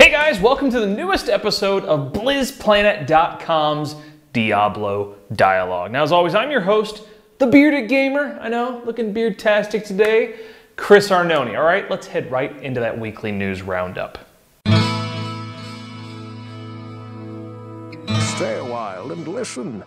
Hey guys, welcome to the newest episode of BlizzPlanet.com's Diablo Dialogue. Now, as always, I'm your host, the Bearded Gamer. I know, looking beard-tastic today, Chris Arnone. All right, let's head right into that weekly news roundup. Stay a while and listen.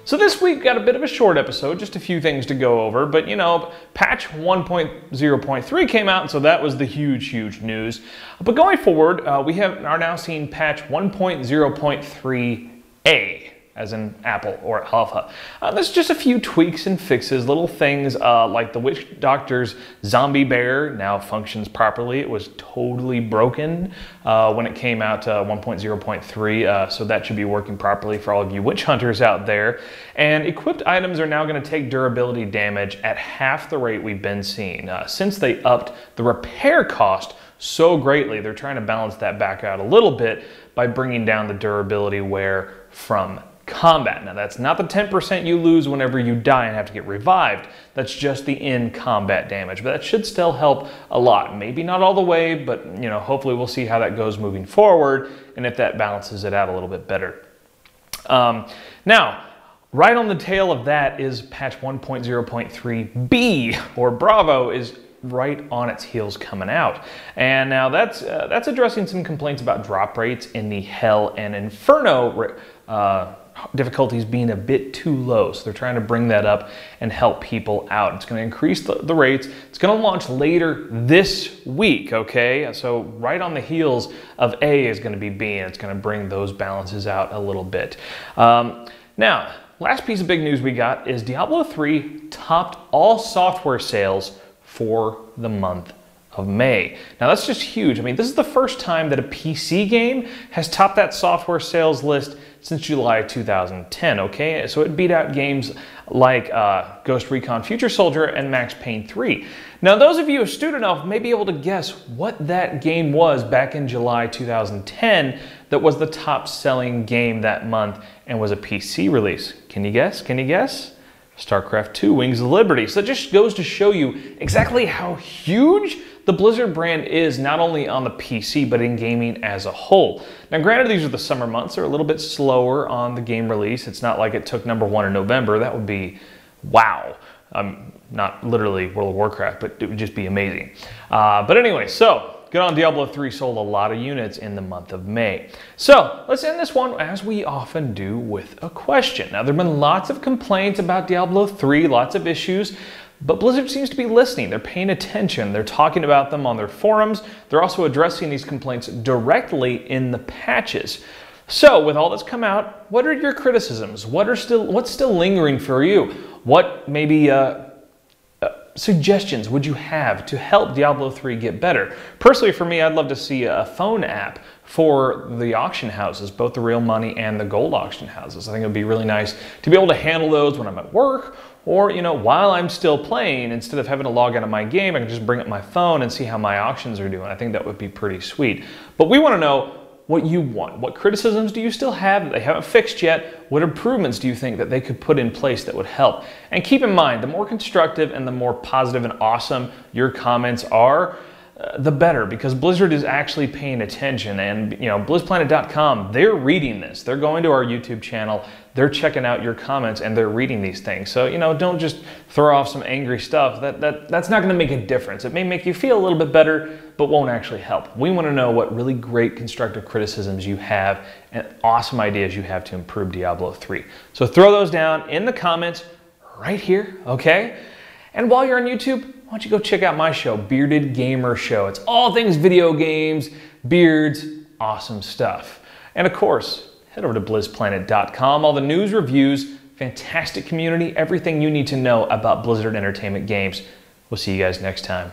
So this week got a bit of a short episode, just a few things to go over, but you know, patch 1.0.3 came out, and so that was the huge news. But going forward, we are now seeing patch 1.0.3a, as in Apple or Alpha. There's just a few tweaks and fixes, little things like the Witch Doctor's zombie bear now functions properly. It was totally broken when it came out 1.0.3, so that should be working properly for all of you witch hunters out there. And equipped items are now going to take durability damage at half the rate we've been seeing. Since they upped the repair cost so greatly, they're trying to balance that back out a little bit by bringing down the durability wear from combat. Now, that's not the 10% you lose whenever you die and have to get revived. That's just the in-combat damage, but that should still help a lot. Maybe not all the way, but you know, hopefully we'll see how that goes moving forward and if that balances it out a little bit better. Now, right on the tail of that is patch 1.0.3b, or Bravo, is right on its heels coming out. And now that's addressing some complaints about drop rates in the Hell and Inferno difficulties being a bit too low. So they're trying to bring that up and help people out. It's going to increase the rates. It's going to launch later this week, okay? So right on the heels of A is going to be B, and it's going to bring those balances out a little bit. Now, last piece of big news we got is Diablo 3 topped all software sales for the month of May. Now that's just huge. I mean, this is the first time that a PC game has topped that software sales list since July 2010, okay? So it beat out games like Ghost Recon Future Soldier and Max Payne 3. Now those of you astute enough may be able to guess what that game was back in July 2010 that was the top selling game that month and was a PC release. Can you guess? Can you guess? StarCraft 2 Wings of Liberty. So that just goes to show you exactly how huge the Blizzard brand is, not only on the PC, but in gaming as a whole. Now granted, these are the summer months. They're a little bit slower on the game release. It's not like it took #1 in November. That would be wow. Not literally World of Warcraft, but it would just be amazing. But anyway, so good on Diablo 3, sold a lot of units in the month of May. So let's end this one, as we often do, with a question. Now, there have been lots of complaints about Diablo 3, lots of issues, but Blizzard seems to be listening. They're paying attention. They're talking about them on their forums. They're also addressing these complaints directly in the patches. So with all that's come out, what are your criticisms? What's still lingering for you? What maybe suggestions would you have to help Diablo 3 get better? Personally, for me, I'd love to see a phone app for the auction houses, both the real money and the gold auction houses. I think it would be really nice to be able to handle those when I'm at work, or you know, while I'm still playing. Instead of having to log out of my game, I can just bring up my phone and see how my auctions are doing. I think that would be pretty sweet. But we want to know what you want. What criticisms do you still have that they haven't fixed yet? What improvements do you think that they could put in place that would help? And keep in mind, the more constructive and the more positive and awesome your comments are, the better, because Blizzard is actually paying attention. And you know, BlizzPlanet.com, they're reading this. They're going to our YouTube channel, they're checking out your comments, and they're reading these things. So you know, don't just throw off some angry stuff. That's not going to make a difference. It may make you feel a little bit better, but won't actually help. We want to know what really great constructive criticisms you have and awesome ideas you have to improve Diablo 3. So throw those down in the comments right here, okay? And while you're on YouTube, why don't you go check out my show, Bearded Gamer Show. It's all things video games, beards, awesome stuff. And of course, head over to BlizzPlanet.com. All the news, reviews, fantastic community, everything you need to know about Blizzard Entertainment games. We'll see you guys next time.